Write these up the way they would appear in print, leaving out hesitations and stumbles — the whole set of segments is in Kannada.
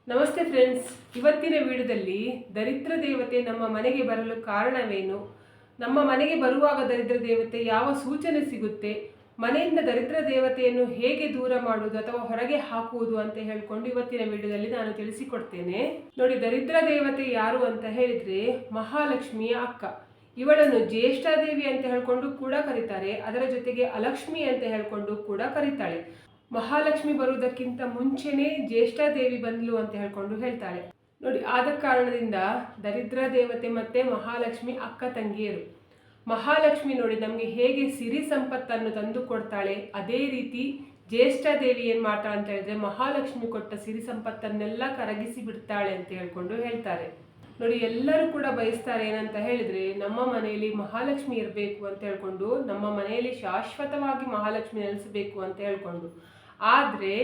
ನಮಸ್ತೆ ಫ್ರೆಂಡ್ಸ್, ಇವತ್ತಿನ ವಿಡಿಯೋದಲ್ಲಿ ದರಿದ್ರ ದೇವತೆ ನಮ್ಮ ಮನೆಗೆ ಬರಲು ಕಾರಣವೇನು, ನಮ್ಮ ಮನೆಗೆ ಬರುವಾಗ ದರಿದ್ರ ದೇವತೆ ಯಾವ ಸೂಚನೆ ಸಿಗುತ್ತೆ, ಮನೆಯಿಂದ ದರಿದ್ರ ದೇವತೆಯನ್ನು ಹೇಗೆ ದೂರ ಮಾಡುವುದು ಅಥವಾ ಹೊರಗೆ ಹಾಕುವುದು ಅಂತ ಹೇಳ್ಕೊಂಡು ಇವತ್ತಿನ ವಿಡಿಯೋದಲ್ಲಿ ನಾನು ತಿಳಿಸಿಕೊಡ್ತೇನೆ. ನೋಡಿ, ದರಿದ್ರ ದೇವತೆ ಯಾರು ಅಂತ ಹೇಳಿದ್ರೆ ಮಹಾಲಕ್ಷ್ಮಿಯ ಅಕ್ಕ. ಇವಳನ್ನು ಜ್ಯೇಷ್ಠಾದೇವಿ ಅಂತ ಹೇಳ್ಕೊಂಡು ಕೂಡ ಕರೀತಾರೆ. ಅದರ ಜೊತೆಗೆ ಅಲಕ್ಷ್ಮಿ ಅಂತ ಹೇಳ್ಕೊಂಡು ಕೂಡ ಕರೀತಾಳೆ. ಮಹಾಲಕ್ಷ್ಮಿ ಬರುವುದಕ್ಕಿಂತ ಮುಂಚೆನೇ ಜ್ಯೇಷ್ಠಾದೇವಿ ಬಂದ್ಲು ಅಂತ ಹೇಳ್ಕೊಂಡು ಹೇಳ್ತಾಳೆ. ನೋಡಿ, ಆದ ಕಾರಣದಿಂದ ದರಿದ್ರ ದೇವತೆ ಮತ್ತೆ ಮಹಾಲಕ್ಷ್ಮಿ ಅಕ್ಕ ತಂಗಿಯರು. ಮಹಾಲಕ್ಷ್ಮಿ ನೋಡಿ ನಮಗೆ ಹೇಗೆ ಸಿರಿ ಸಂಪತ್ತನ್ನು ತಂದು ಕೊಡ್ತಾಳೆ, ಅದೇ ರೀತಿ ಜ್ಯೇಷ್ಠಾದೇವಿ ಏನ್ ಮಾಡ್ತಾಳೆ ಅಂತ ಹೇಳಿದ್ರೆ ಮಹಾಲಕ್ಷ್ಮಿ ಕೊಟ್ಟ ಸಿರಿ ಸಂಪತ್ತನ್ನೆಲ್ಲ ಕರಗಿಸಿ ಬಿಡ್ತಾಳೆ ಅಂತ ಹೇಳ್ಕೊಂಡು ಹೇಳ್ತಾರೆ. ನೋಡಿ, ಎಲ್ಲರೂ ಕೂಡ ಬಯಸ್ತಾರೆ ಏನಂತ ಹೇಳಿದ್ರೆ ನಮ್ಮ ಮನೆಯಲ್ಲಿ ಮಹಾಲಕ್ಷ್ಮಿ ಇರಬೇಕು ಅಂತ ಹೇಳ್ಕೊಂಡು, ನಮ್ಮ ಮನೆಯಲ್ಲಿ ಶಾಶ್ವತವಾಗಿ ಮಹಾಲಕ್ಷ್ಮಿ ನೆಲೆಸಬೇಕು ಅಂತ ಹೇಳ್ಕೊಂಡು. ಆದರೆ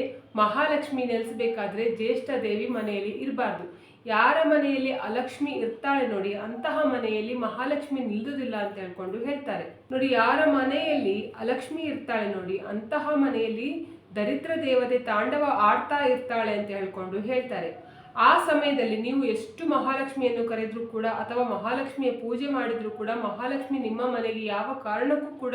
ಮಹಾಲಕ್ಷ್ಮಿ ನೆಲೆಸಬೇಕಾದ್ರೆ ಜ್ಯೇಷ್ಠಾದೇವಿ ಮನೆಯಲ್ಲಿ ಇರಬಾರ್ದು. ಯಾರ ಮನೆಯಲ್ಲಿ ಅಲಕ್ಷ್ಮಿ ಇರ್ತಾಳೆ ನೋಡಿ, ಅಂತಹ ಮನೆಯಲ್ಲಿ ಮಹಾಲಕ್ಷ್ಮಿ ನಿಲ್ಲುವುದಿಲ್ಲ ಅಂತ ಹೇಳ್ಕೊಂಡು ಹೇಳ್ತಾರೆ. ನೋಡಿ, ಯಾರ ಮನೆಯಲ್ಲಿ ಅಲಕ್ಷ್ಮಿ ಇರ್ತಾಳೆ ನೋಡಿ, ಅಂತಹ ಮನೆಯಲ್ಲಿ ದರಿದ್ರ ದೇವತೆ ತಾಂಡವ ಆಡ್ತಾ ಇರ್ತಾಳೆ ಅಂತ ಹೇಳ್ಕೊಂಡು ಹೇಳ್ತಾರೆ. ಆ ಸಮಯದಲ್ಲಿ ನೀವು ಎಷ್ಟು ಮಹಾಲಕ್ಷ್ಮಿಯನ್ನು ಕರೆದ್ರೂ ಕೂಡ ಅಥವಾ ಮಹಾಲಕ್ಷ್ಮಿಯ ಪೂಜೆ ಮಾಡಿದ್ರು ಕೂಡ ಮಹಾಲಕ್ಷ್ಮಿ ನಿಮ್ಮ ಮನೆಗೆ ಯಾವ ಕಾರಣಕ್ಕೂ ಕೂಡ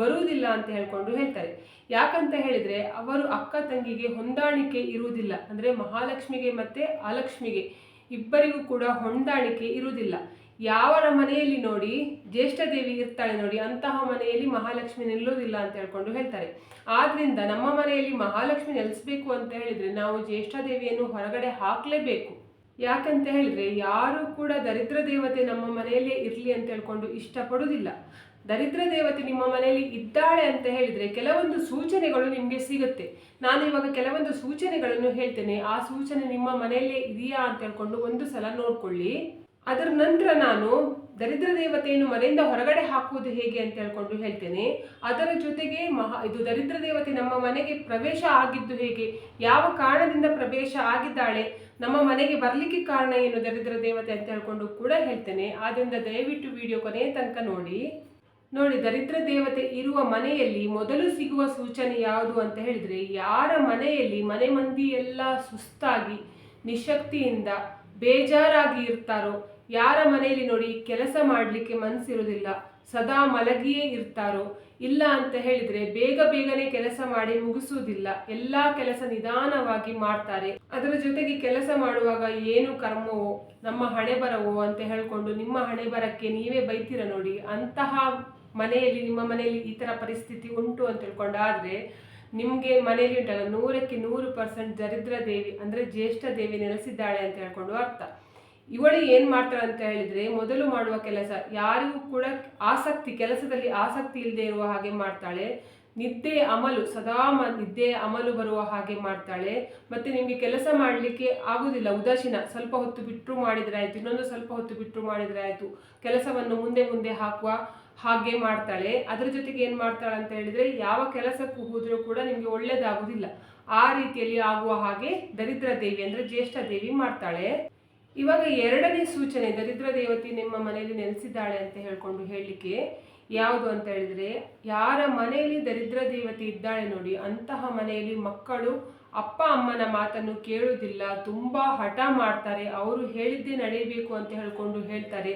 ಬರುವುದಿಲ್ಲ ಅಂತ ಹೇಳ್ಕೊಂಡು ಹೇಳ್ತಾರೆ. ಯಾಕಂತ ಹೇಳಿದ್ರೆ ಅವರು ಅಕ್ಕ ತಂಗಿಗೆ ಹೊಂದಾಣಿಕೆ ಇರುವುದಿಲ್ಲ. ಅಂದ್ರೆ ಮಹಾಲಕ್ಷ್ಮಿಗೆ ಮತ್ತೆ ಅಲಕ್ಷ್ಮಿಗೆ ಇಬ್ಬರಿಗೂ ಕೂಡ ಹೊಂದಾಣಿಕೆ ಇರುವುದಿಲ್ಲ. ಯಾವರ ಮನೆಯಲ್ಲಿ ನೋಡಿ ಜ್ಯೇಷ್ಠಾದೇವಿ ಇರ್ತಾಳೆ ನೋಡಿ, ಅಂತಹ ಮನೆಯಲ್ಲಿ ಮಹಾಲಕ್ಷ್ಮಿ ನಿಲ್ಲೋದಿಲ್ಲ ಅಂತ ಹೇಳ್ಕೊಂಡು ಹೇಳ್ತಾರೆ. ಆದ್ರಿಂದ ನಮ್ಮ ಮನೆಯಲ್ಲಿ ಮಹಾಲಕ್ಷ್ಮಿ ನೆಲೆಸಬೇಕು ಅಂತ ಹೇಳಿದ್ರೆ ನಾವು ಜ್ಯೇಷ್ಠಾದೇವಿಯನ್ನು ಹೊರಗಡೆ ಹಾಕ್ಲೇಬೇಕು. ಯಾಕಂತ ಹೇಳಿದ್ರೆ ಯಾರು ಕೂಡ ದರಿದ್ರ ದೇವತೆ ನಮ್ಮ ಮನೆಯಲ್ಲೇ ಇರ್ಲಿ ಅಂತ ಹೇಳ್ಕೊಂಡು ಇಷ್ಟಪಡುವುದಿಲ್ಲ. ದರಿದ್ರ ದೇವತೆ ನಿಮ್ಮ ಮನೆಯಲ್ಲಿ ಇದ್ದಾಳೆ ಅಂತ ಹೇಳಿದ್ರೆ ಕೆಲವೊಂದು ಸೂಚನೆಗಳು ನಿಮಗೆ ಸಿಗುತ್ತೆ. ನಾನು ಇವಾಗ ಕೆಲವೊಂದು ಸೂಚನೆಗಳನ್ನು ಹೇಳ್ತೇನೆ. ಆ ಸೂಚನೆ ನಿಮ್ಮ ಮನೆಯಲ್ಲೇ ಇದೆಯಾ ಅಂತ ಹೇಳ್ಕೊಂಡು ಒಂದು ಸಲ ನೋಡ್ಕೊಳ್ಳಿ. ಅದರ ನಂತರ ನಾನು ದರಿದ್ರ ದೇವತೆಯನ್ನು ಮನೆಯಿಂದ ಹೊರಗಡೆ ಹಾಕುವುದು ಹೇಗೆ ಅಂತ ಹೇಳ್ಕೊಂಡು ಹೇಳ್ತೇನೆ. ಅದರ ಜೊತೆಗೆ ಇದು ದರಿದ್ರ ದೇವತೆ ನಮ್ಮ ಮನೆಗೆ ಪ್ರವೇಶ ಆಗಿದ್ದು ಹೇಗೆ, ಯಾವ ಕಾರಣದಿಂದ ಪ್ರವೇಶ ಆಗಿದ್ದಾಳೆ, ನಮ್ಮ ಮನೆಗೆ ಬರಲಿಕ್ಕೆ ಕಾರಣ ಏನು ದರಿದ್ರ ದೇವತೆ ಅಂತ ಹೇಳ್ಕೊಂಡು ಕೂಡ ಹೇಳ್ತೇನೆ. ಆದ್ದರಿಂದ ದಯವಿಟ್ಟು ವಿಡಿಯೋ ಕೊನೆಯ ತನಕ ನೋಡಿ. ದರಿದ್ರ ದೇವತೆ ಇರುವ ಮನೆಯಲ್ಲಿ ಮೊದಲು ಸಿಗುವ ಸೂಚನೆ ಯಾವುದು ಅಂತ ಹೇಳಿದ್ರೆ, ಯಾರ ಮನೆಯಲ್ಲಿ ಮನೆ ಮಂದಿ ಎಲ್ಲ ಸುಸ್ತಾಗಿ ನಿಶಕ್ತಿಯಿಂದ ಬೇಜಾರಾಗಿ ಇರ್ತಾರೋ, ಯಾರ ಮನೆಯಲ್ಲಿ ನೋಡಿ ಕೆಲಸ ಮಾಡಲಿಕ್ಕೆ ಮನಸ್ಸಿರೋದಿಲ್ಲ, ಸದಾ ಮಲಗಿಯೇ ಇರ್ತಾರೋ, ಇಲ್ಲ ಅಂತ ಹೇಳಿದ್ರೆ ಬೇಗನೆ ಕೆಲಸ ಮಾಡಿ ಮುಗಿಸುವುದಿಲ್ಲ, ಎಲ್ಲಾ ಕೆಲಸ ನಿಧಾನವಾಗಿ ಮಾಡ್ತಾರೆ. ಅದರ ಜೊತೆಗೆ ಕೆಲಸ ಮಾಡುವಾಗ ಏನು ಕರ್ಮವೋ ನಮ್ಮ ಹಣೆ ಬರವೋ ಅಂತ ಹೇಳ್ಕೊಂಡು ನಿಮ್ಮ ಹಣೆ ಬರಕ್ಕೆ ನೀವೇ ಬೈತೀರ ನೋಡಿ. ಅಂತಹ ಮನೆಯಲ್ಲಿ ನಿಮ್ಮ ಮನೆಯಲ್ಲಿ ಈ ತರ ಪರಿಸ್ಥಿತಿ ಉಂಟು ಅಂತ ಹೇಳ್ಕೊಂಡಾದ್ರೆ ನಿಮ್ಗೆ ಮನೆಯಲ್ಲಿ ಉಂಟಲ್ಲ 100ಕ್ಕೆ 100% ದರಿದ್ರ ದೇವಿ ಅಂದ್ರೆ ಜ್ಯೇಷ್ಠಾದೇವಿ ನೆಲೆಸಿದ್ದಾಳೆ ಅಂತ ಹೇಳ್ಕೊಂಡು ಅರ್ಥ. ಇವಳು ಏನ್ ಮಾಡ್ತಾಳೆ ಅಂತ ಹೇಳಿದ್ರೆ ಮೊದಲು ಮಾಡುವ ಕೆಲಸ ಯಾರಿಗೂ ಕೂಡ ಕೆಲಸದಲ್ಲಿ ಆಸಕ್ತಿ ಇಲ್ಲದೆ ಇರುವ ಹಾಗೆ ಮಾಡ್ತಾಳೆ. ನಿದ್ದೆ ಅಮಲು ಸದಾ ನಿದ್ದೆ ಅಮಲು ಬರುವ ಹಾಗೆ ಮಾಡ್ತಾಳೆ. ಮತ್ತೆ ನಿಮ್ಗೆ ಕೆಲಸ ಮಾಡ್ಲಿಕ್ಕೆ ಆಗುದಿಲ್ಲ, ಉದಾಸೀನ, ಸ್ವಲ್ಪ ಹೊತ್ತು ಬಿಟ್ಟರು ಮಾಡಿದ್ರೆ ಆಯ್ತು, ಇನ್ನೊಂದು ಸ್ವಲ್ಪ ಹೊತ್ತು ಬಿಟ್ಟರು ಮಾಡಿದ್ರೆ ಆಯ್ತು, ಕೆಲಸವನ್ನು ಮುಂದೆ ಹಾಕುವ ಹಾಗೆ ಮಾಡ್ತಾಳೆ. ಅದ್ರ ಜೊತೆಗೆ ಏನ್ ಮಾಡ್ತಾಳೆ ಅಂತ ಹೇಳಿದ್ರೆ ಯಾವ ಕೆಲಸಕ್ಕೂ ಹೋದ್ರೂ ಕೂಡ ನಿಮ್ಗೆ ಒಳ್ಳೇದಾಗುದಿಲ್ಲ. ಆ ರೀತಿಯಲ್ಲಿ ಆಗುವ ಹಾಗೆ ದರಿದ್ರ ದೇವಿ ಅಂದ್ರೆ ಜ್ಯೇಷ್ಠಾದೇವಿ ಮಾಡ್ತಾಳೆ. ಇವಾಗ ಎರಡನೇ ಸೂಚನೆ ದರಿದ್ರ ದೇವತೆ ನಿಮ್ಮ ಮನೆಯಲ್ಲಿ ನೆಲೆಸಿದ್ದಾಳೆ ಅಂತ ಹೇಳ್ಕೊಂಡು ಹೇಳಲಿಕ್ಕೆ ಯಾವುದು ಅಂತ ಹೇಳಿದ್ರೆ, ಯಾರ ಮನೆಯಲ್ಲಿ ದರಿದ್ರ ದೇವತೆ ಇದ್ದಾಳೆ ನೋಡಿ, ಅಂತಹ ಮನೆಯಲ್ಲಿ ಮಕ್ಕಳು ಅಪ್ಪ ಅಮ್ಮನ ಮಾತನ್ನು ಕೇಳುವುದಿಲ್ಲ, ತುಂಬಾ ಹಠ ಮಾಡ್ತಾರೆ, ಅವರು ಹೇಳಿದ್ದೇ ನಡೆಯಬೇಕು ಅಂತ ಹೇಳ್ಕೊಂಡು ಹೇಳ್ತಾರೆ.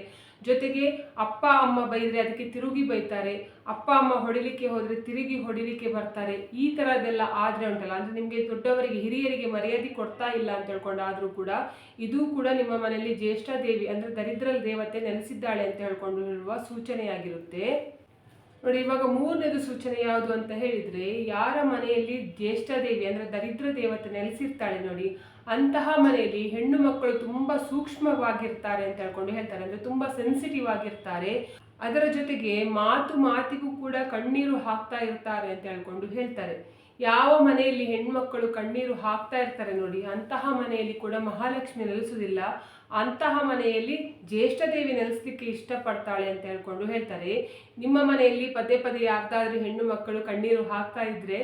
ಜೊತೆಗೆ ಅಪ್ಪ ಅಮ್ಮ ಬೈದ್ರೆ ಅದಕ್ಕೆ ತಿರುಗಿ ಬೈತಾರೆ, ಅಪ್ಪ ಅಮ್ಮ ಹೊಡಿಲಿಕ್ಕೆ ಹೋದ್ರೆ ತಿರುಗಿ ಹೊಡಿಲಿಕ್ಕೆ ಬರ್ತಾರೆ. ಈ ತರದೆಲ್ಲ ಆದ್ರೆ ಉಂಟಲ್ಲ, ಅಂದ್ರೆ ನಿಮ್ಗೆ ದೊಡ್ಡವರಿಗೆ ಹಿರಿಯರಿಗೆ ಮರ್ಯಾದೆ ಕೊಡ್ತಾ ಇಲ್ಲ ಅಂತ ಹೇಳ್ಕೊಂಡು ಆದ್ರೂ ಕೂಡ ಇದು ಕೂಡ ನಿಮ್ಮ ಮನೆಯಲ್ಲಿ ಜ್ಯೇಷ್ಠಾದೇವಿ ಅಂದ್ರೆ ದರಿದ್ರ ದೇವತೆ ನೆಲೆಸಿದ್ದಾಳೆ ಅಂತ ಹೇಳ್ಕೊಂಡು ಹೇಳುವ ಸೂಚನೆಯಾಗಿರುತ್ತೆ. ನೋಡಿ, ಇವಾಗ ಮೂರನೇದು ಸೂಚನೆ ಯಾವುದು ಅಂತ ಹೇಳಿದ್ರೆ, ಯಾರ ಮನೆಯಲ್ಲಿ ಜ್ಯೇಷ್ಠಾದೇವಿ ಅಂದ್ರೆ ದರಿದ್ರ ದೇವತೆ ನೆಲೆಸಿರ್ತಾಳೆ ನೋಡಿ, ಅಂತಹ ಮನೆಯಲ್ಲಿ ಹೆಣ್ಣು ಮಕ್ಕಳು ತುಂಬಾ ಸೂಕ್ಷ್ಮವಾಗಿರ್ತಾರೆ ಅಂತ ಹೇಳ್ಕೊಂಡು ಹೇಳ್ತಾರೆ. ಅಂದ್ರೆ ತುಂಬಾ ಸೆನ್ಸಿಟಿವ್ ಆಗಿರ್ತಾರೆ. ಅದರ ಜೊತೆಗೆ ಮಾತಿಗೂ ಕೂಡ ಕಣ್ಣೀರು ಹಾಕ್ತಾ ಇರ್ತಾರೆ ಅಂತ ಹೇಳ್ಕೊಂಡು ಹೇಳ್ತಾರೆ. ಯಾವ ಮನೆಯಲ್ಲಿ ಹೆಣ್ಮಕ್ಕಳು ಕಣ್ಣೀರು ಹಾಕ್ತಾ ಇರ್ತಾರೆ ನೋಡಿ, ಅಂತಹ ಮನೆಯಲ್ಲಿ ಕೂಡ ಮಹಾಲಕ್ಷ್ಮಿ ನೆಲೆಸುವುದಿಲ್ಲ. ಅಂತಹ ಮನೆಯಲ್ಲಿ ಜ್ಯೇಷ್ಠಾದೇವಿ ನೆಲೆಸಲಿಕ್ಕೆ ಇಷ್ಟಪಡ್ತಾಳೆ ಅಂತ ಹೇಳ್ಕೊಂಡು ಹೇಳ್ತಾರೆ. ನಿಮ್ಮ ಮನೆಯಲ್ಲಿ ಪದೇ ಯಾವ್ದಾದ್ರೂ ಹೆಣ್ಣು ಮಕ್ಕಳು ಕಣ್ಣೀರು ಹಾಕ್ತಾ ಇದ್ರೆ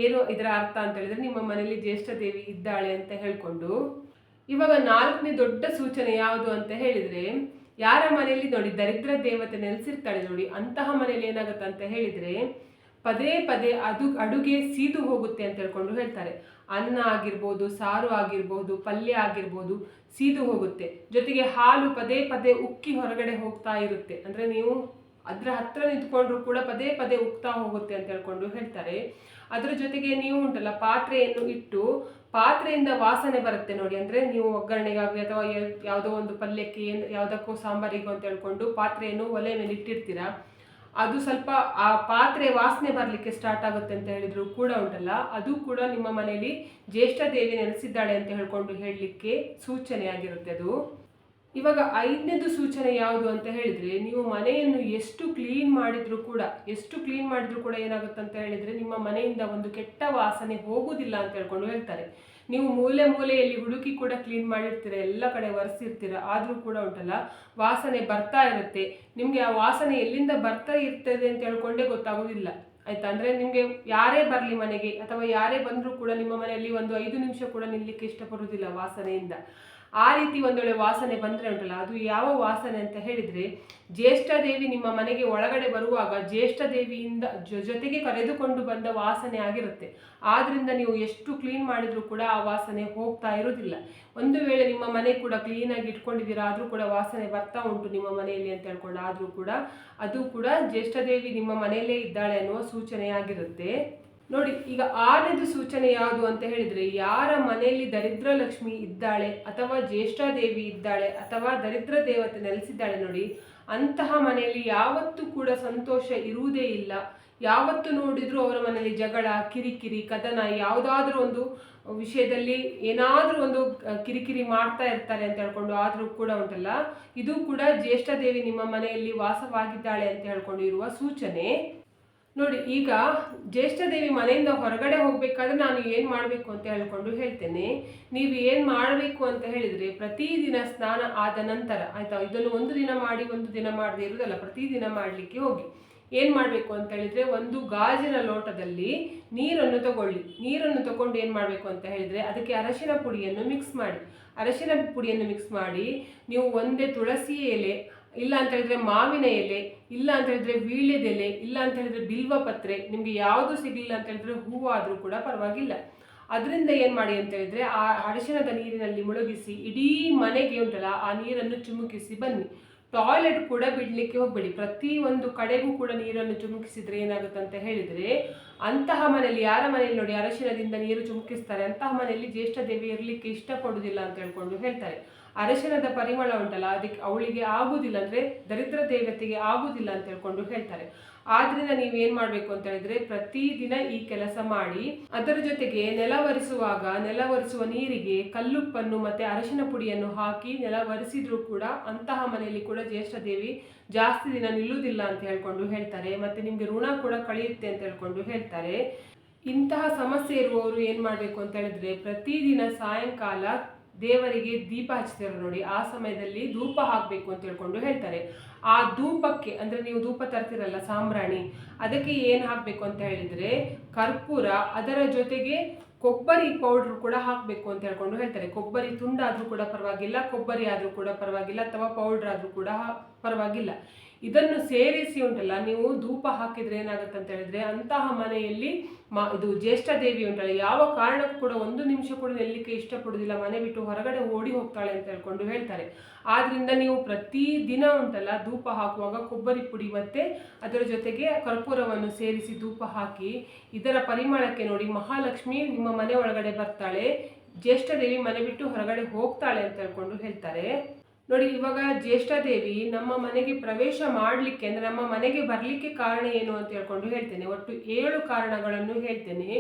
ಏನು ಇದರ ಅರ್ಥ ಅಂತ ಹೇಳಿದ್ರೆ ನಿಮ್ಮ ಮನೆಯಲ್ಲಿ ಜ್ಯೇಷ್ಠಾದೇವಿ ಇದ್ದಾಳೆ ಅಂತ ಹೇಳ್ಕೊಂಡು. ಇವಾಗ ನಾಲ್ಕನೇ ದೊಡ್ಡ ಸೂಚನೆ ಯಾವುದು ಅಂತ ಹೇಳಿದ್ರೆ, ಯಾರ ಮನೆಯಲ್ಲಿ ನೋಡಿ ದರಿದ್ರ ದೇವತೆ ನೆಲೆಸಿರ್ತಾಳೆ ನೋಡಿ, ಅಂತಹ ಮನೆಯಲ್ಲಿ ಏನಾಗುತ್ತೆ ಅಂತ ಹೇಳಿದ್ರೆ ಪದೇ ಪದೇ ಅಡುಗೆ ಸೀದು ಹೋಗುತ್ತೆ ಅಂತ ಹೇಳ್ಕೊಂಡು ಹೇಳ್ತಾರೆ. ಅನ್ನ ಆಗಿರ್ಬೋದು, ಸಾರು ಆಗಿರ್ಬೋದು, ಪಲ್ಯ ಆಗಿರ್ಬೋದು, ಸೀದು ಹೋಗುತ್ತೆ. ಜೊತೆಗೆ ಹಾಲು ಪದೇ ಪದೇ ಉಕ್ಕಿ ಹೊರಗಡೆ ಹೋಗ್ತಾ ಇರುತ್ತೆ. ಅಂದರೆ ನೀವು ಅದರ ಹತ್ರ ನಿಂತ್ಕೊಂಡ್ರು ಕೂಡ ಪದೇ ಪದೇ ಉಕ್ತಾ ಹೋಗುತ್ತೆ ಅಂತ ಹೇಳ್ಕೊಂಡು ಹೇಳ್ತಾರೆ. ಅದರ ಜೊತೆಗೆ ನೀವು ಉಂಟಲ್ಲ, ಪಾತ್ರೆಯನ್ನು ಇಟ್ಟು ಪಾತ್ರೆಯಿಂದ ವಾಸನೆ ಬರುತ್ತೆ ನೋಡಿ. ಅಂದರೆ ನೀವು ಒಗ್ಗರಣೆಗಾಗಲಿ ಅಥವಾ ಯಾವುದೋ ಒಂದು ಪಲ್ಯಕ್ಕೆ ಯಾವುದಕ್ಕೋ ಸಾಂಬಾರಿಗೂ ಅಂತ ಹೇಳ್ಕೊಂಡು ಪಾತ್ರೆಯನ್ನು ಒಲೆ ಮೇಲೆ ಇಟ್ಟಿರ್ತೀರ, ಅದು ಸ್ವಲ್ಪ ಆ ಪಾತ್ರೆ ವಾಸನೆ ಬರಲಿಕ್ಕೆ ಸ್ಟಾರ್ಟ್ ಆಗುತ್ತೆ ಅಂತ ಹೇಳಿದ್ರು ಕೂಡ ಉಂಟಲ್ಲ, ಅದು ಕೂಡ ನಿಮ್ಮ ಮನೆಯಲ್ಲಿ ಜ್ಯೇಷ್ಠ ದೇವಿ ನೆಲೆಸಿದ್ದಾಳೆ ಅಂತ ಹೇಳ್ಕೊಂಡು ಹೇಳಲಿಕ್ಕೆ ಸೂಚನೆ ಆಗಿರುತ್ತೆ ಅದು. ಇವಾಗ 5ನೇದು ಸೂಚನೆ ಯಾವುದು ಅಂತ ಹೇಳಿದ್ರೆ, ನೀವು ಮನೆಯನ್ನು ಎಷ್ಟು ಕ್ಲೀನ್ ಮಾಡಿದ್ರು ಕೂಡ ಏನಾಗುತ್ತೆ ಅಂತ ಹೇಳಿದ್ರೆ, ನಿಮ್ಮ ಮನೆಯಿಂದ ಒಂದು ಕೆಟ್ಟ ವಾಸನೆ ಹೋಗುವುದಿಲ್ಲ ಅಂತ ಹೇಳ್ಕೊಂಡು ಹೇಳ್ತಾರೆ. ನೀವು ಮೂಲೆಯಲ್ಲಿ ಹುಡುಕಿ ಕೂಡ ಕ್ಲೀನ್ ಮಾಡಿರ್ತೀರ, ಎಲ್ಲ ಕಡೆ ಒರೆಸಿರ್ತೀರ, ಆದರೂ ಕೂಡ ಉಂಟಲ್ಲ ವಾಸನೆ ಬರ್ತಾ ಇರುತ್ತೆ. ನಿಮಗೆ ಆ ವಾಸನೆ ಎಲ್ಲಿಂದ ಬರ್ತಾ ಇರ್ತದೆ ಅಂತ ಹೇಳ್ಕೊಂಡೇ ಗೊತ್ತಾಗೋದಿಲ್ಲ, ಆಯ್ತಾ. ಅಂದರೆ ನಿಮಗೆ ಯಾರೇ ಬರಲಿ ಮನೆಗೆ ಅಥವಾ ಯಾರೇ ಬಂದರೂ ಕೂಡ ನಿಮ್ಮ ಮನೆಯಲ್ಲಿ ಒಂದು 5 ನಿಮಿಷ ಕೂಡ ನಿಲ್ಲಕ್ಕೆ ಇಷ್ಟಪಡೋದಿಲ್ಲ ವಾಸನೆಯಿಂದ. ಆ ರೀತಿ ಒಂದೊಳ್ಳೆ ವಾಸನೆ ಬಂದರೆ ಉಂಟಲ್ಲ, ಅದು ಯಾವ ವಾಸನೆ ಅಂತ ಹೇಳಿದರೆ, ಜ್ಯೇಷ್ಠ ದೇವಿ ನಿಮ್ಮ ಮನೆಗೆ ಒಳಗಡೆ ಬರುವಾಗ ಜ್ಯೇಷ್ಠ ದೇವಿಯಿಂದ ಜೊತೆಗೆ ಕರೆದುಕೊಂಡು ಬಂದ ವಾಸನೆ ಆಗಿರುತ್ತೆ. ಆದ್ದರಿಂದ ನೀವು ಎಷ್ಟು ಕ್ಲೀನ್ ಮಾಡಿದರೂ ಕೂಡ ಆ ವಾಸನೆ ಹೋಗ್ತಾ ಇರೋದಿಲ್ಲ. ಒಂದು ವೇಳೆ ನಿಮ್ಮ ಮನೆ ಕೂಡ ಕ್ಲೀನಾಗಿ ಇಟ್ಕೊಂಡಿದ್ದೀರಾ, ಆದರೂ ಕೂಡ ವಾಸನೆ ಬರ್ತಾ ಉಂಟು ನಿಮ್ಮ ಮನೆಯಲ್ಲಿ ಅಂತ ಹೇಳ್ಕೊಂಡು, ಆದರೂ ಕೂಡ ಅದು ಕೂಡ ಜ್ಯೇಷ್ಠ ದೇವಿ ನಿಮ್ಮ ಮನೆಯಲ್ಲೇ ಇದ್ದಾಳೆ ಅನ್ನುವ ಸೂಚನೆಯಾಗಿರುತ್ತೆ ನೋಡಿ. ಈಗ 6ನೇದು ಸೂಚನೆ ಯಾವುದು ಅಂತ ಹೇಳಿದರೆ, ಯಾರ ಮನೆಯಲ್ಲಿ ದರಿದ್ರ ಲಕ್ಷ್ಮಿ ಇದ್ದಾಳೆ ಅಥವಾ ಜ್ಯೇಷ್ಠ ದೇವಿ ಇದ್ದಾಳೆ ಅಥವಾ ದರಿದ್ರ ದೇವತೆ ನೆಲೆಸಿದ್ದಾಳೆ ನೋಡಿ, ಅಂತಹ ಮನೆಯಲ್ಲಿ ಯಾವತ್ತೂ ಕೂಡ ಸಂತೋಷ ಇರುವುದೇ ಇಲ್ಲ. ಯಾವತ್ತು ನೋಡಿದರೂ ಅವರ ಮನೆಯಲ್ಲಿ ಜಗಳ, ಕಿರಿಕಿರಿ, ಕದನ, ಯಾವುದಾದ್ರೂ ಒಂದು ವಿಷಯದಲ್ಲಿ ಏನಾದರೂ ಒಂದು ಕಿರಿಕಿರಿ ಮಾಡ್ತಾ ಇರ್ತಾರೆ ಅಂತ ಹೇಳ್ಕೊಂಡು, ಆದರೂ ಕೂಡ ಉಂಟಲ್ಲ, ಇದು ಕೂಡ ಜ್ಯೇಷ್ಠ ದೇವಿ ನಿಮ್ಮ ಮನೆಯಲ್ಲಿ ವಾಸವಾಗಿದ್ದಾಳೆ ಅಂತ ಹೇಳ್ಕೊಂಡು ಇರುವ ಸೂಚನೆ ನೋಡಿ. ಈಗ ಜ್ಯೇಷ್ಠ ದೇವಿ ಮನೆಯಿಂದ ಹೊರಗಡೆ ಹೋಗಬೇಕಾದ್ರೆ ನಾನು ಏನು ಮಾಡಬೇಕು ಅಂತ ಹೇಳ್ಕೊಂಡು ಹೇಳ್ತೇನೆ. ನೀವು ಏನು ಮಾಡಬೇಕು ಅಂತ ಹೇಳಿದರೆ, ಪ್ರತಿದಿನ ಸ್ನಾನ ಆದ ನಂತರ, ಆಯಿತಾ, ಇದನ್ನು ಒಂದು ದಿನ ಮಾಡಿ ಒಂದು ದಿನ ಮಾಡದೇ ಇರುವುದಲ್ಲ, ಪ್ರತಿದಿನ ಮಾಡಲಿಕ್ಕೆ ಹೋಗಿ. ಏನು ಮಾಡಬೇಕು ಅಂತ ಹೇಳಿದರೆ, ಒಂದು ಗಾಜಿನ ಲೋಟದಲ್ಲಿ ನೀರನ್ನು ತಗೊಂಡು ಏನು ಮಾಡಬೇಕು ಅಂತ ಹೇಳಿದರೆ, ಅದಕ್ಕೆ ಅರಶಿನ ಪುಡಿಯನ್ನು ಮಿಕ್ಸ್ ಮಾಡಿ ನೀವು ಒಂದೇ ತುಳಸಿ ಎಲೆ, ಇಲ್ಲ ಅಂತ ಹೇಳಿದ್ರೆ ಮಾವಿನ ಎಲೆ, ಇಲ್ಲ ಅಂತ ಹೇಳಿದ್ರೆ ವೀಳ್ಯದೆಲೆ, ಇಲ್ಲ ಅಂತ ಹೇಳಿದ್ರೆ ಬಿಲ್ವ ಪತ್ರೆ, ನಿಮಗೆ ಯಾವುದು ಸಿಗಲಿಲ್ಲ ಅಂತ ಹೇಳಿದ್ರೆ ಹೂವಾದರೂ ಕೂಡ ಪರವಾಗಿಲ್ಲ. ಅದರಿಂದ ಏನು ಮಾಡಿ ಅಂತ ಹೇಳಿದ್ರೆ, ಆ ಅರಿಶಿಣದ ನೀರಿನಲ್ಲಿ ಮುಳುಗಿಸಿ ಇಡೀ ಮನೆಗೆ ಉಂಟಲ್ಲ ಆ ನೀರನ್ನು ಚಿಮುಕಿಸಿ ಬನ್ನಿ. ಟಾಯ್ಲೆಟ್ ಕೂಡ ಬಿಡಲಿಕ್ಕೆ ಹೋಗಬೇಡಿ. ಪ್ರತಿ ಒಂದು ಕಡೆಗೂ ಕೂಡ ನೀರನ್ನು ಚಿಮುಕಿಸಿದ್ರೆ ಏನಾಗುತ್ತೆ ಅಂತ ಹೇಳಿದರೆ, ಅಂತಹ ಮನೆಯಲ್ಲಿ, ಯಾರ ಮನೆಯಲ್ಲಿ ನೋಡಿ ಅರಶಿಣದಿಂದ ನೀರು ಚಿಮುಕಿಸ್ತಾರೆ, ಅಂತಹ ಮನೆಯಲ್ಲಿ ಜ್ಯೇಷ್ಠ ದೇವಿ ಇರಲಿಕ್ಕೆ ಇಷ್ಟಪಡುವುದಿಲ್ಲ ಅಂತ ಹೇಳ್ಕೊಂಡು ಹೇಳ್ತಾರೆ. ಅರಶಿಣದ ಪರಿಮಳ ಉಂಟಲ್ಲ, ಅದಕ್ಕೆ ಅವಳಿಗೆ ಆಗುವುದಿಲ್ಲ, ಅಂದರೆ ದರಿದ್ರ ದೇವತೆಗೆ ಆಗುವುದಿಲ್ಲ ಅಂತ ಹೇಳ್ಕೊಂಡು ಹೇಳ್ತಾರೆ. ಆದ್ರಿಂದ ನೀವೇನು ಮಾಡಬೇಕು ಅಂತ ಹೇಳಿದ್ರೆ, ಪ್ರತಿದಿನ ಈ ಕೆಲಸ ಮಾಡಿ. ಅದರ ಜೊತೆಗೆ ನೆಲ ಒರೆಸುವ ನೀರಿಗೆ ಕಲ್ಲುಪ್ಪನ್ನು ಮತ್ತೆ ಅರಶಿನ ಪುಡಿಯನ್ನು ಹಾಕಿ ನೆಲ ಒರೆಸಿದ್ರೂ ಕೂಡ ಅಂತಹ ಮನೆಯಲ್ಲಿ ಕೂಡ ಜ್ಯೇಷ್ಠ ದೇವಿ ಜಾಸ್ತಿ ದಿನ ನಿಲ್ಲುವುದಿಲ್ಲ ಅಂತ ಹೇಳ್ಕೊಂಡು ಹೇಳ್ತಾರೆ. ಮತ್ತೆ ನಿಮಗೆ ಋಣ ಕೂಡ ಕಳೆಯುತ್ತೆ ಅಂತ ಹೇಳ್ಕೊಂಡು ಹೇಳ್ತಾರೆ. ಇಂತಹ ಸಮಸ್ಯೆ ಇರುವವರು ಏನು ಮಾಡಬೇಕು ಅಂತ ಹೇಳಿದ್ರೆ, ಪ್ರತಿದಿನ ಸಾಯಂಕಾಲ ದೇವರಿಗೆ ದೀಪ ಹಚ್ತಾರೆ ನೋಡಿ, ಆ ಸಮಯದಲ್ಲಿ ಧೂಪ ಹಾಕಬೇಕು ಅಂತ ಹೇಳ್ಕೊಂಡು ಹೇಳ್ತಾರೆ. ಆ ಧೂಪಕ್ಕೆ, ಅಂದರೆ ನೀವು ಧೂಪ ತರ್ತಿರಲ್ಲ ಸಾಂಬ್ರಾಣಿ, ಅದಕ್ಕೆ ಏನು ಹಾಕಬೇಕು ಅಂತ ಹೇಳಿದರೆ ಕರ್ಪೂರ, ಅದರ ಜೊತೆಗೆ ಕೊಬ್ಬರಿ ಪೌಡ್ರ್ ಕೂಡ ಹಾಕಬೇಕು ಅಂತ ಹೇಳ್ಕೊಂಡು ಹೇಳ್ತಾರೆ. ಕೊಬ್ಬರಿ ತುಂಡಾದರೂ ಕೂಡ ಪರವಾಗಿಲ್ಲ, ಕೊಬ್ಬರಿ ಆದರೂ ಕೂಡ ಪರವಾಗಿಲ್ಲ, ಅಥವಾ ಪೌಡ್ರ್ ಆದರೂ ಕೂಡ ಪರವಾಗಿಲ್ಲ. ಇದನ್ನು ಸೇರಿಸಿ ಉಂಟಲ್ಲ ನೀವು ಧೂಪ ಹಾಕಿದರೆ ಏನಾಗುತ್ತೆ ಅಂತ ಹೇಳಿದ್ರೆ, ಅಂತಹ ಮನೆಯಲ್ಲಿ ಇದು ಜ್ಯೇಷ್ಠ ದೇವಿ ಉಂಟಲ್ಲ ಯಾವ ಕಾರಣಕ್ಕೂ ಕೂಡ ಒಂದು ನಿಮಿಷ ಕೂಡ ನಿಲ್ಲಕ್ಕೆ ಇಷ್ಟಪಡೋದಿಲ್ಲ, ಮನೆ ಬಿಟ್ಟು ಹೊರಗಡೆ ಓಡಿ ಹೋಗ್ತಾಳೆ ಅಂತ ಹೇಳ್ಕೊಂಡು ಹೇಳ್ತಾರೆ. ಆದ್ರಿಂದ ನೀವು ಪ್ರತಿದಿನ ಉಂಟಲ್ಲ ಧೂಪ ಹಾಕುವಾಗ ಕೊಬ್ಬರಿ ಪುಡಿ ಮತ್ತೆ ಅದರ ಜೊತೆಗೆ ಕರ್ಪೂರವನ್ನು ಸೇರಿಸಿ ಧೂಪ ಹಾಕಿ. ಇದರ ಪರಿಮಳಕ್ಕೆ ನೋಡಿ ಮಹಾಲಕ್ಷ್ಮಿ ನಿಮ್ಮ ಮನೆ ಒಳಗಡೆ ಬರ್ತಾಳೆ, ಜ್ಯೇಷ್ಠ ದೇವಿ ಮನೆ ಬಿಟ್ಟು ಹೊರಗಡೆ ಹೋಗ್ತಾಳೆ ಅಂತ ಹೇಳ್ಕೊಂಡು ಹೇಳ್ತಾರೆ ನೋಡಿ. ಇವಾಗ ಜ್ಯೇಷ್ಠ ದೇವಿ ನಮ್ಮ ಮನೆಗೆ ಪ್ರವೇಶ ಮಾಡಲಿಕ್ಕೆ, ಅಂದರೆ ನಮ್ಮ ಮನೆಗೆ ಬರಲಿಕ್ಕೆ ಕಾರಣ ಏನು ಅಂತ ಹೇಳ್ಕೊಂಡು ಹೇಳ್ತೇನೆ. ಒಟ್ಟು 7 ಕಾರಣಗಳನ್ನು ಹೇಳ್ತೇನೆ.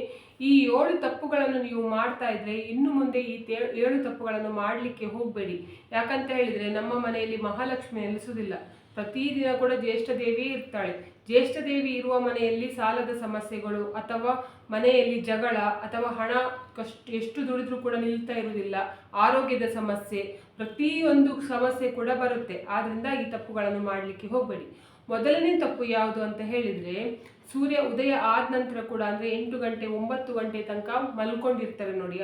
ಈ 7 ತಪ್ಪುಗಳನ್ನು ನೀವು ಮಾಡ್ತಾ ಇದ್ರೆ ಇನ್ನು ಮುಂದೆ ಈ 7 ತಪ್ಪುಗಳನ್ನು ಮಾಡಲಿಕ್ಕೆ ಹೋಗಬೇಡಿ. ಯಾಕಂತ ಹೇಳಿದರೆ ನಮ್ಮ ಮನೆಯಲ್ಲಿ ಮಹಾಲಕ್ಷ್ಮಿ ನೆಲೆಸುವುದಿಲ್ಲ, ಪ್ರತಿದಿನ ಕೂಡ ಜ್ಯೇಷ್ಠ ದೇವಿ ಇರ್ತಾಳೆ. ಜ್ಯೇಷ್ಠ ದೇವಿ ಇರುವ ಮನೆಯಲ್ಲಿ ಸಾಲದ ಸಮಸ್ಯೆಗಳು ಅಥವಾ ಮನೆಯಲ್ಲಿ ಜಗಳ ಅಥವಾ ಹಣ ಎಷ್ಟು ದುಡಿದ್ರೂ ಕೂಡ ನಿಲ್ತಾ ಇರುವುದಿಲ್ಲ, ಆರೋಗ್ಯದ ಸಮಸ್ಯೆ, ಪ್ರತಿಯೊಂದು ಸಮಸ್ಯೆ ಕೂಡ ಬರುತ್ತೆ. ಆದ್ದರಿಂದ ಈ ತಪ್ಪುಗಳನ್ನು ಮಾಡಲಿಕ್ಕೆ ಹೋಗಬೇಡಿ. ಮೊದಲನೇ ತಪ್ಪು ಯಾವುದು ಅಂತ ಹೇಳಿದರೆ, ಸೂರ್ಯ ಉದಯ ಆದ ನಂತರ ಕೂಡ, ಅಂದರೆ 8 ಗಂಟೆ 9 ಗಂಟೆ ತನಕ ಮಲ್ಕೊಂಡಿರ್ತಾರೆ ನೋಡಿ,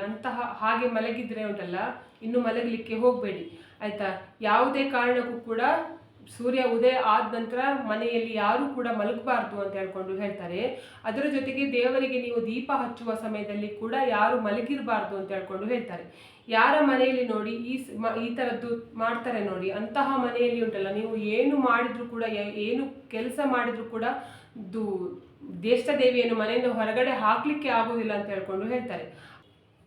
ಹಾಗೆ ಮಲಗಿದ್ರೆ ಉಂಟಲ್ಲ ಇನ್ನು ಮಲಗಲಿಕ್ಕೆ ಹೋಗಬೇಡಿ ಆಯಿತಾ. ಯಾವುದೇ ಕಾರಣಕ್ಕೂ ಕೂಡ ಸೂರ್ಯ ಉದಯ ಆದ ನಂತರ ಮನೆಯಲ್ಲಿ ಯಾರೂ ಕೂಡ ಮಲಗಬಾರ್ದು ಅಂತ ಹೇಳ್ಕೊಂಡು ಹೇಳ್ತಾರೆ. ಅದರ ಜೊತೆಗೆ ದೇವರಿಗೆ ನೀವು ದೀಪ ಹಚ್ಚುವ ಸಮಯದಲ್ಲಿ ಕೂಡ ಯಾರು ಮಲಗಿರಬಾರ್ದು ಅಂತ ಹೇಳ್ಕೊಂಡು ಹೇಳ್ತಾರೆ. ಯಾರ ಮನೆಯಲ್ಲಿ ನೋಡಿ ಈ ಥರದ್ದು ಮಾಡ್ತಾರೆ ನೋಡಿ, ಅಂತಹ ಮನೆಯಲ್ಲಿ ಉಂಟಲ್ಲ, ನೀವು ಏನು ಮಾಡಿದ್ರು ಕೂಡ, ಏನು ಕೆಲಸ ಮಾಡಿದ್ರು ಕೂಡ ಜ್ಯೇಷ್ಠ ದೇವಿಯನ್ನು ಮನೆಯಿಂದ ಹೊರಗಡೆ ಹಾಕ್ಲಿಕ್ಕೆ ಆಗುವುದಿಲ್ಲ ಅಂತ ಹೇಳ್ಕೊಂಡು ಹೇಳ್ತಾರೆ.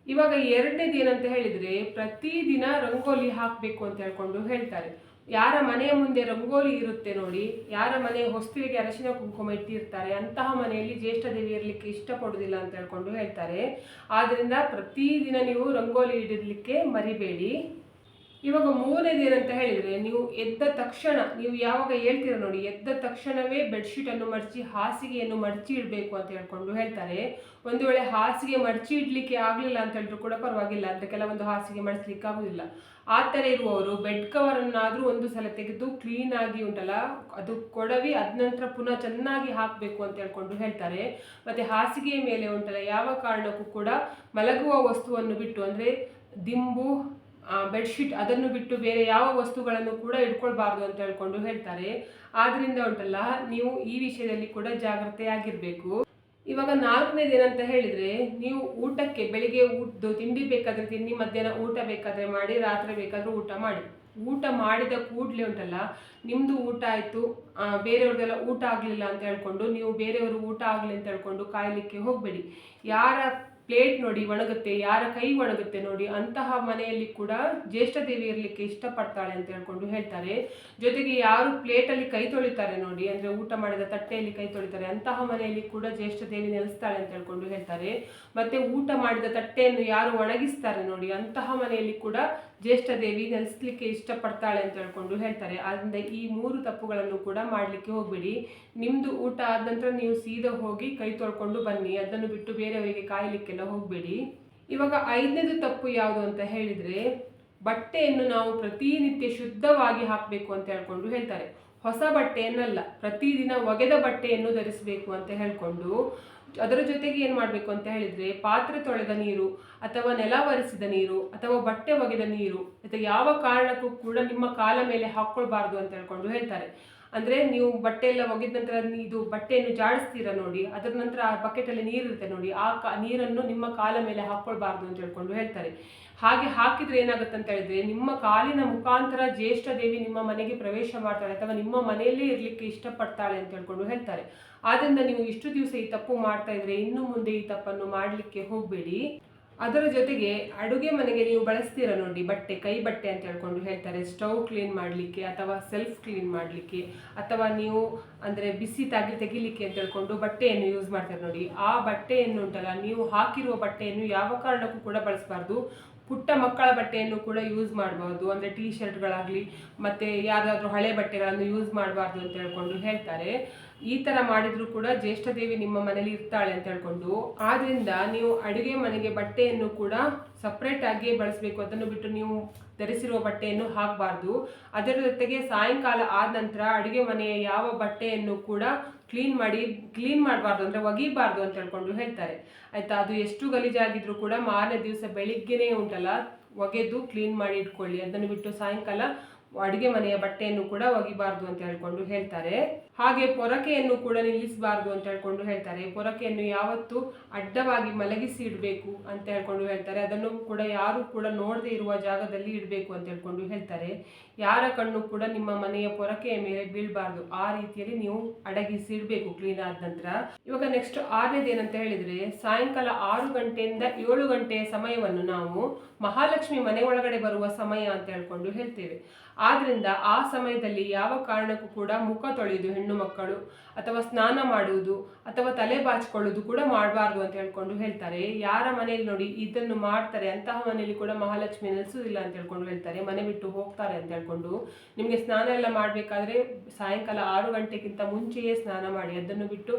ಇವಾಗ ಎರಡನೇದು ಏನಂತ ಹೇಳಿದ್ರೆ, ಪ್ರತಿದಿನ ರಂಗೋಲಿ ಹಾಕಬೇಕು ಅಂತ ಹೇಳ್ಕೊಂಡು ಹೇಳ್ತಾರೆ. ಯಾರ ಮನೆಯ ಮುಂದೆ ರಂಗೋಲಿ ಇರುತ್ತೆ ನೋಡಿ, ಯಾರ ಮನೆ ಹೊಸ್ತಿಲಿಗೆ ಅರಶಿನ ಕುಂಕುಮ ಇಟ್ಟಿರ್ತಾರೆ, ಅಂತಹ ಮನೆಯಲ್ಲಿ ಜ್ಯೇಷ್ಠ ದೇವಿ ಇರಲಿಕ್ಕೆ ಇಷ್ಟಪಡುವುದಿಲ್ಲ ಅಂತ ಹೇಳ್ಕೊಂಡು ಹೇಳ್ತಾರೆ. ಆದ್ದರಿಂದ ಪ್ರತಿದಿನ ನೀವು ರಂಗೋಲಿ ಇಡಲಿಕ್ಕೆ ಮರಿಬೇಡಿ. ಇವಾಗ ಮೂರನೇದು ಏನಂತ ಹೇಳಿದರೆ, ನೀವು ಎದ್ದ ತಕ್ಷಣ, ನೀವು ಯಾವಾಗ ಹೇಳ್ತೀರ ನೋಡಿ, ಎದ್ದ ತಕ್ಷಣವೇ ಬೆಡ್ಶೀಟನ್ನು ಮಡಚಿ ಹಾಸಿಗೆಯನ್ನು ಮಡಚಿ ಇಡಬೇಕು ಅಂತ ಹೇಳ್ಕೊಂಡು ಹೇಳ್ತಾರೆ. ಒಂದು ವೇಳೆ ಹಾಸಿಗೆ ಮಡಚಿ ಇಡಲಿಕ್ಕೆ ಆಗಲಿಲ್ಲ ಅಂತ ಹೇಳಿದ್ರು ಕೂಡ ಪರವಾಗಿಲ್ಲ, ಅಂದರೆ ಕೆಲವೊಂದು ಹಾಸಿಗೆ ಮಡಿಸ್ಲಿಕ್ಕೆ ಆಗೋದಿಲ್ಲ. ಆ ಥರ ಇರುವವರು ಬೆಡ್ ಕವರನ್ನಾದರೂ ಒಂದು ಸಲ ತೆಗೆದು ಕ್ಲೀನಾಗಿ ಉಂಟಲ್ಲ, ಅದು ಕೊಡವಿ ಅದ ನಂತರ ಪುನಃ ಚೆನ್ನಾಗಿ ಹಾಕಬೇಕು ಅಂತ ಹೇಳ್ಕೊಂಡು ಹೇಳ್ತಾರೆ. ಮತ್ತು ಹಾಸಿಗೆಯ ಮೇಲೆ ಉಂಟಲ್ಲ, ಯಾವ ಕಾರಣಕ್ಕೂ ಕೂಡ ಮಲಗುವ ವಸ್ತುವನ್ನು ಬಿಟ್ಟು, ಅಂದರೆ ದಿಂಬು, ಬೆಡ್ಶೀಟ್ ಅದನ್ನು ಬಿಟ್ಟು ಬೇರೆ ಯಾವ ವಸ್ತುಗಳನ್ನು ಕೂಡ ಇಟ್ಕೊಳ್ಬಾರ್ದು ಅಂತ ಹೇಳ್ಕೊಂಡು ಹೇಳ್ತಾರೆ. ಆದ್ದರಿಂದ ಉಂಟಲ್ಲ, ನೀವು ಈ ವಿಷಯದಲ್ಲಿ ಕೂಡ ಜಾಗ್ರತೆಯಾಗಿರಬೇಕು. ಇವಾಗ ನಾಲ್ಕನೇದು ಏನಂತ ಹೇಳಿದರೆ, ನೀವು ಊಟಕ್ಕೆ ಬೆಳಿಗ್ಗೆ ತಿಂಡಿ ಬೇಕಾದರೆ ತಿಂಡಿ, ಮಧ್ಯಾಹ್ನ ಊಟ ಬೇಕಾದರೆ ಮಾಡಿ, ರಾತ್ರಿ ಬೇಕಾದರೂ ಊಟ ಮಾಡಿ. ಊಟ ಮಾಡಿದ ಕೂಡಲೇ ಉಂಟಲ್ಲ, ನಿಮ್ಮದು ಊಟ ಆಯಿತು, ಬೇರೆಯವ್ರದ್ದೆಲ್ಲ ಊಟ ಆಗಲಿಲ್ಲ ಅಂತ ಹೇಳ್ಕೊಂಡು ನೀವು ಬೇರೆಯವರು ಊಟ ಆಗಲಿ ಅಂತ ಹೇಳ್ಕೊಂಡು ಕಾಯಲಿಕ್ಕೆ ಹೋಗಬೇಡಿ. ಯಾರ ಪ್ಲೇಟ್ ನೋಡಿ ಒಣಗುತ್ತೆ, ಯಾರ ಕೈ ಒಣಗುತ್ತೆ ನೋಡಿ, ಅಂತಹ ಮನೆಯಲ್ಲಿ ಕೂಡ ಜ್ಯೇಷ್ಠ ದೇವಿ ಇರಲಿಕ್ಕೆ ಇಷ್ಟಪಡ್ತಾಳೆ ಅಂತ ಹೇಳ್ಕೊಂಡು ಹೇಳ್ತಾರೆ. ಜೊತೆಗೆ ಯಾರು ಪ್ಲೇಟಲ್ಲಿ ಕೈ ತೊಳಿತಾರೆ ನೋಡಿ, ಅಂದರೆ ಊಟ ಮಾಡಿದ ತಟ್ಟೆಯಲ್ಲಿ ಕೈ ತೊಳಿತಾರೆ, ಅಂತಹ ಮನೆಯಲ್ಲಿ ಕೂಡ ಜ್ಯೇಷ್ಠ ದೇವಿ ನೆಲೆಸ್ತಾಳೆ ಅಂತ ಹೇಳ್ಕೊಂಡು ಹೇಳ್ತಾರೆ. ಮತ್ತು ಊಟ ಮಾಡಿದ ತಟ್ಟೆಯನ್ನು ಯಾರು ಒಣಗಿಸ್ತಾರೆ ನೋಡಿ, ಅಂತಹ ಮನೆಯಲ್ಲಿ ಕೂಡ ಜ್ಯೇಷ್ಠ ದೇವಿ ನೆಲೆಸಲಿಕ್ಕೆ ಇಷ್ಟಪಡ್ತಾಳೆ ಅಂತ ಹೇಳ್ಕೊಂಡು ಹೇಳ್ತಾರೆ. ಆದ್ದರಿಂದ ಈ 3 ತಪ್ಪುಗಳನ್ನು ಕೂಡ ಮಾಡಲಿಕ್ಕೆ ಹೋಗಬೇಡಿ. ನಿಮ್ಮದು ಊಟ ಆದ ನಂತರ ನೀವು ಸೀದಾ ಹೋಗಿ ಕೈ ತೊಳ್ಕೊಂಡು ಬನ್ನಿ, ಅದನ್ನು ಬಿಟ್ಟು ಬೇರೆಯವರಿಗೆ ಕಾಯಲಿಕ್ಕೆಲ್ಲ ಹೋಗಬೇಡಿ. ಇವಾಗ 5ನೇದು ತಪ್ಪು ಯಾವುದು ಅಂತ ಹೇಳಿದರೆ, ಬಟ್ಟೆಯನ್ನು ನಾವು ಪ್ರತಿನಿತ್ಯ ಶುದ್ಧವಾಗಿ ಹಾಕಬೇಕು ಅಂತ ಹೇಳ್ಕೊಂಡು ಹೇಳ್ತಾರೆ. ಹೊಸ ಬಟ್ಟೆಯನ್ನಲ್ಲ, ಪ್ರತಿದಿನ ಒಗೆದ ಬಟ್ಟೆಯನ್ನು ಧರಿಸಬೇಕು ಅಂತ ಹೇಳ್ಕೊಂಡು, ಅದರ ಜೊತೆಗೆ ಏನು ಮಾಡಬೇಕು ಅಂತ ಹೇಳಿದರೆ, ಪಾತ್ರೆ ತೊಳೆದ ನೀರು ಅಥವಾ ನೆಲ ಒರೆಸಿದ ನೀರು ಅಥವಾ ಬಟ್ಟೆ ಒಗೆದ ನೀರು ಅಥವಾ ಯಾವ ಕಾರಣಕ್ಕೂ ಕೂಡ ನಿಮ್ಮ ಕಾಲ ಮೇಲೆ ಹಾಕ್ಕೊಳ್ಬಾರ್ದು ಅಂತ ಹೇಳ್ಕೊಂಡು ಹೇಳ್ತಾರೆ. ಅಂದರೆ ನೀವು ಬಟ್ಟೆ ಎಲ್ಲ ಒಗೆದ ನಂತರ ಇದು ಬಟ್ಟೆಯನ್ನು ಜಾಡಿಸ್ತೀರ ನೋಡಿ, ಅದರ ನಂತರ ಆ ಬಕೆಟಲ್ಲಿ ನೀರಿರುತ್ತೆ ನೋಡಿ, ಆ ನೀರನ್ನು ನಿಮ್ಮ ಕಾಲ ಮೇಲೆ ಹಾಕ್ಕೊಳ್ಬಾರ್ದು ಅಂತ ಹೇಳ್ಕೊಂಡು ಹೇಳ್ತಾರೆ. ಹಾಗೆ ಹಾಕಿದರೆ ಏನಾಗುತ್ತೆ ಅಂತ ಹೇಳಿದರೆ, ನಿಮ್ಮ ಕಾಲಿನ ಮುಖಾಂತರ ಜ್ಯೇಷ್ಠ ದೇವಿ ನಿಮ್ಮ ಮನೆಗೆ ಪ್ರವೇಶ ಮಾಡ್ತಾಳೆ ಅಥವಾ ನಿಮ್ಮ ಮನೆಯಲ್ಲೇ ಇರಲಿಕ್ಕೆ ಇಷ್ಟಪಡ್ತಾಳೆ ಅಂತ ಹೇಳ್ಕೊಂಡು ಹೇಳ್ತಾರೆ. ಆದ್ದರಿಂದ ನೀವು ಇಷ್ಟು ದಿವಸ ಈ ತಪ್ಪು ಮಾಡ್ತಾ ಇದ್ರೆ ಇನ್ನು ಮುಂದೆ ಈ ತಪ್ಪನ್ನು ಮಾಡಲಿಕ್ಕೆ ಹೋಗಬೇಡಿ. ಅದರ ಜೊತೆಗೆ ಅಡುಗೆ ಮನೆಗೆ ನೀವು ಬಳಸ್ತೀರ ನೋಡಿ ಬಟ್ಟೆ, ಕೈ ಬಟ್ಟೆ ಅಂತ ಹೇಳ್ಕೊಂಡು ಹೇಳ್ತಾರೆ, ಸ್ಟವ್ ಕ್ಲೀನ್ ಮಾಡಲಿಕ್ಕೆ ಅಥವಾ ಸೆಲ್ಫ್ ಕ್ಲೀನ್ ಮಾಡಲಿಕ್ಕೆ ಅಥವಾ ನೀವು ಅಂದರೆ ಬಿಸಿ ತೆಗಿಲಿಕ್ಕೆ ಅಂತ ಹೇಳ್ಕೊಂಡು ಬಟ್ಟೆಯನ್ನು ಯೂಸ್ ಮಾಡ್ತಾರೆ ನೋಡಿ, ಆ ಬಟ್ಟೆಯನ್ನು ಉಂಟಲ್ಲ, ನೀವು ಹಾಕಿರುವ ಬಟ್ಟೆಯನ್ನು ಯಾವ ಕಾರಣಕ್ಕೂ ಕೂಡ ಬಳಸಬಾರ್ದು. ಪುಟ್ಟ ಮಕ್ಕಳ ಬಟ್ಟೆಯನ್ನು ಕೂಡ ಯೂಸ್ ಮಾಡಬಾರ್ದು, ಅಂದರೆ ಟೀ ಶರ್ಟ್ಗಳಾಗಲಿ ಮತ್ತು ಯಾವುದಾದ್ರೂ ಹಳೆ ಬಟ್ಟೆಗಳನ್ನು ಯೂಸ್ ಮಾಡಬಾರ್ದು ಅಂತ ಹೇಳ್ಕೊಂಡು ಹೇಳ್ತಾರೆ. ಈ ಥರ ಮಾಡಿದರೂ ಕೂಡ ಜ್ಯೇಷ್ಠ ದೇವಿ ನಿಮ್ಮ ಮನೇಲಿ ಇರ್ತಾಳೆ ಅಂತ ಹೇಳ್ಕೊಂಡು, ಆದ್ದರಿಂದ ನೀವು ಅಡುಗೆ ಮನೆಗೆ ಬಟ್ಟೆಯನ್ನು ಕೂಡ ಸಪ್ರೇಟಾಗಿಯೇ ಬಳಸಬೇಕು. ಅದನ್ನು ಬಿಟ್ಟು ನೀವು ಧರಿಸಿರುವ ಬಟ್ಟೆಯನ್ನು ಹಾಕಬಾರ್ದು. ಅದರ ಜೊತೆಗೆ ಸಾಯಂಕಾಲ ಆದ ನಂತರ ಅಡುಗೆ ಮನೆಯ ಯಾವ ಬಟ್ಟೆಯನ್ನು ಕೂಡ ಕ್ಲೀನ್ ಮಾಡಬಾರ್ದು, ಅಂದರೆ ಒಗಿಬಾರ್ದು ಅಂತ ಹೇಳ್ಕೊಂಡು ಹೇಳ್ತಾರೆ. ಆಯಿತಾ, ಅದು ಎಷ್ಟು ಗಲೀಜಾಗಿದ್ರೂ ಕೂಡ ಮಾರನೇ ದಿವಸ ಬೆಳಿಗ್ಗೆನೇ ಉಂಟಲ್ಲ ಒಗೆದು ಕ್ಲೀನ್ ಮಾಡಿ ಇಟ್ಕೊಳ್ಳಿ. ಅದನ್ನು ಬಿಟ್ಟು ಸಾಯಂಕಾಲ ಅಡುಗೆ ಮನೆಯ ಬಟ್ಟೆಯನ್ನು ಕೂಡ ಒಗಿಬಾರ್ದು ಅಂತ ಹೇಳ್ಕೊಂಡು ಹೇಳ್ತಾರೆ. ಹಾಗೆ ಪೊರಕೆಯನ್ನು ಕೂಡ ನಿಲ್ಲಿಸಬಾರ್ದು ಅಂತ ಹೇಳ್ಕೊಂಡು ಹೇಳ್ತಾರೆ. ಪೊರಕೆಯನ್ನು ಯಾವತ್ತೂ ಅಡ್ಡವಾಗಿ ಮಲಗಿಸಿ ಇಡಬೇಕು ಅಂತ ಹೇಳ್ಕೊಂಡು ಹೇಳ್ತಾರೆ. ಅದನ್ನು ಕೂಡ ಯಾರು ಕೂಡ ನೋಡದೇ ಇರುವ ಜಾಗದಲ್ಲಿ ಇಡಬೇಕು ಅಂತ ಹೇಳ್ಕೊಂಡು ಹೇಳ್ತಾರೆ. ಯಾರ ಕಣ್ಣು ಕೂಡ ನಿಮ್ಮ ಮನೆಯ ಪೊರಕೆಯ ಮೇಲೆ ಬೀಳಬಾರ್ದು, ಆ ರೀತಿಯಲ್ಲಿ ನೀವು ಅಡಗಿಸಿ ಇಡಬೇಕು ಕ್ಲೀನ್ ಆದ ನಂತರ. ಇವಾಗ ನೆಕ್ಸ್ಟ್ 6ನೇದು ಏನಂತ ಹೇಳಿದರೆ, ಸಾಯಂಕಾಲ 6 ಗಂಟೆಯಿಂದ 7 ಗಂಟೆಯ ಸಮಯವನ್ನು ನಾವು ಮಹಾಲಕ್ಷ್ಮಿ ಮನೆ ಒಳಗಡೆ ಬರುವ ಸಮಯ ಅಂತ ಹೇಳ್ಕೊಂಡು ಹೇಳ್ತೇವೆ. ಆದ್ದರಿಂದ ಆ ಸಮಯದಲ್ಲಿ ಯಾವ ಕಾರಣಕ್ಕೂ ಕೂಡ ಮುಖ ತೊಳೆಯುವುದು ಹೆಣ್ಣು ಮಕ್ಕಳು ಅಥವಾ ಸ್ನಾನ ಮಾಡುವುದು ಅಥವಾ ತಲೆ ಬಾಚಿಕೊಳ್ಳುವುದು ಕೂಡ ಮಾಡಬಾರ್ದು ಅಂತ ಹೇಳ್ಕೊಂಡು ಹೇಳ್ತಾರೆ. ಯಾರ ಮನೆಯಲ್ಲಿ ನೋಡಿ ಇದನ್ನು ಮಾಡ್ತಾರೆ ಅಂತಹ ಮನೆಯಲ್ಲಿ ಕೂಡ ಮಹಾಲಕ್ಷ್ಮಿ ನೆಲೆಸುವುದಿಲ್ಲ ಅಂತ ಹೇಳ್ಕೊಂಡು ಹೇಳ್ತಾರೆ, ಮನೆ ಬಿಟ್ಟು ಹೋಗ್ತಾರೆ ಅಂತ ಹೇಳ್ಕೊಂಡು. ನಿಮಗೆ ಸ್ನಾನ ಎಲ್ಲ ಮಾಡಬೇಕಾದ್ರೆ ಸಾಯಂಕಾಲ 6 ಗಂಟೆಗಿಂತ ಮುಂಚೆಯೇ ಸ್ನಾನ ಮಾಡಿ. ಅದನ್ನು ಬಿಟ್ಟು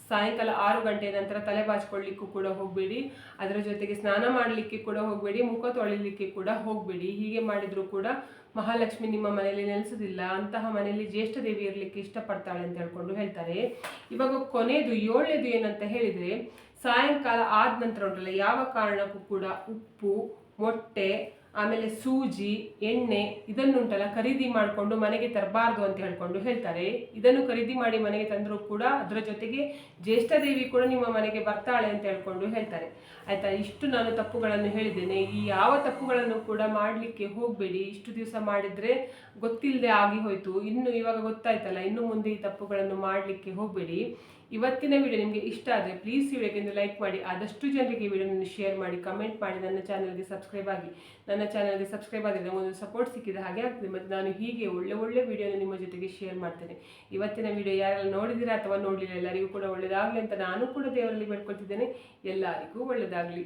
ಸಾಯಂಕಾಲ 6 ಗಂಟೆ ನಂತರ ತಲೆ ಬಾಚಿಕೊಳ್ಳಿಕ್ಕೂ ಕೂಡ ಹೋಗಬೇಡಿ. ಅದರ ಜೊತೆಗೆ ಸ್ನಾನ ಮಾಡಲಿಕ್ಕೆ ಕೂಡ ಹೋಗಬೇಡಿ, ಮುಖ ತೊಳಿಲಿಕ್ಕೆ ಕೂಡ ಹೋಗಬೇಡಿ. ಹೀಗೆ ಮಾಡಿದರೂ ಕೂಡ ಮಹಾಲಕ್ಷ್ಮಿ ನಿಮ್ಮ ಮನೆಯಲ್ಲಿ ನೆಲೆಸೋದಿಲ್ಲ, ಅಂತಹ ಮನೆಯಲ್ಲಿ ಜ್ಯೇಷ್ಠ ದೇವಿ ಇರಲಿಕ್ಕೆ ಇಷ್ಟಪಡ್ತಾಳೆ ಅಂತ ಹೇಳ್ಕೊಂಡು ಹೇಳ್ತಾರೆ. ಇವಾಗ ಕೊನೆಯದು 7ನೇದು ಏನಂತ ಹೇಳಿದರೆ, ಸಾಯಂಕಾಲ ಆದ ನಂತರ ಉಂಟಲ್ಲ ಯಾವ ಕಾರಣಕ್ಕೂ ಕೂಡ ಉಪ್ಪು, ಮೊಟ್ಟೆ ಆಮೇಲೆ ಸೂಜಿ, ಎಣ್ಣೆ ಇದನ್ನುಂಟಲ್ಲ ಖರೀದಿ ಮಾಡಿಕೊಂಡು ಮನೆಗೆ ತರಬಾರ್ದು ಅಂತ ಹೇಳ್ತಾರೆ. ಇದನ್ನು ಖರೀದಿ ಮಾಡಿ ಮನೆಗೆ ತಂದರೂ ಕೂಡ ಅದರ ಜೊತೆಗೆ ಜ್ಯೇಷ್ಠ ದೇವಿ ಕೂಡ ನಿಮ್ಮ ಮನೆಗೆ ಬರ್ತಾಳೆ ಅಂತ ಹೇಳ್ತಾರೆ. ಆಯ್ತಾ, ಇಷ್ಟು ನಾನು ತಪ್ಪುಗಳನ್ನು ಹೇಳಿದ್ದೇನೆ. ಈ ಯಾವ ತಪ್ಪುಗಳನ್ನು ಕೂಡ ಮಾಡಲಿಕ್ಕೆ ಹೋಗಬೇಡಿ. ಇಷ್ಟು ದಿವಸ ಮಾಡಿದ್ರೆ ಗೊತ್ತಿಲ್ಲದೆ ಆಗಿ ಹೋಯ್ತು, ಇವಾಗ ಗೊತ್ತಾಯ್ತಲ್ಲ, ಇನ್ನು ಮುಂದೆ ಈ ತಪ್ಪುಗಳನ್ನು ಮಾಡಲಿಕ್ಕೆ ಹೋಗಬೇಡಿ. ಇವತ್ತಿನ ವಿಡಿಯೋ ನಿಮಗೆ ಇಷ್ಟ ಆದರೆ ಪ್ಲೀಸ್ ವಿಡಿಯೋಗೆ ಲೈಕ್ ಮಾಡಿ, ಆದಷ್ಟು ಜನರಿಗೆ ವಿಡಿಯೋನ ಶೇರ್ ಮಾಡಿ, ಕಮೆಂಟ್ ಮಾಡಿ, ನನ್ನ ಚಾನಲ್ಗೆ ಸಬ್ಸ್ಕ್ರೈಬ್ ಆಗಿ. ನನ್ನ ಚಾನಲ್ಗೆ ಸಬ್ಸ್ಕ್ರೈಬ್ ಆಗಿದ್ರೆ ನಮಗೊಂದು ಸಪೋರ್ಟ್ ಸಿಕ್ಕಿದ ಹಾಗೆ ಆಗ್ತದೆ. ಮತ್ತು ನಾನು ಹೀಗೆ ಒಳ್ಳೆ ವಿಡಿಯೋನ ನಿಮ್ಮ ಜೊತೆಗೆ ಶೇರ್ ಮಾಡ್ತೇನೆ. ಇವತ್ತಿನ ವಿಡಿಯೋ ಯಾರೆಲ್ಲ ನೋಡಿದಿರಾ ಅಥವಾ ನೋಡಲಿಲ್ಲ ಎಲ್ಲರಿಗೂ ಕೂಡ ಒಳ್ಳೆಯದಾಗಲಿ ಅಂತ ನಾನು ಕೂಡ ದೇವರಲ್ಲಿ ಬೇಡ್ಕೊಳ್ತಿದ್ದೇನೆ. ಎಲ್ಲರಿಗೂ ಒಳ್ಳೆಯದಾಗಲಿ.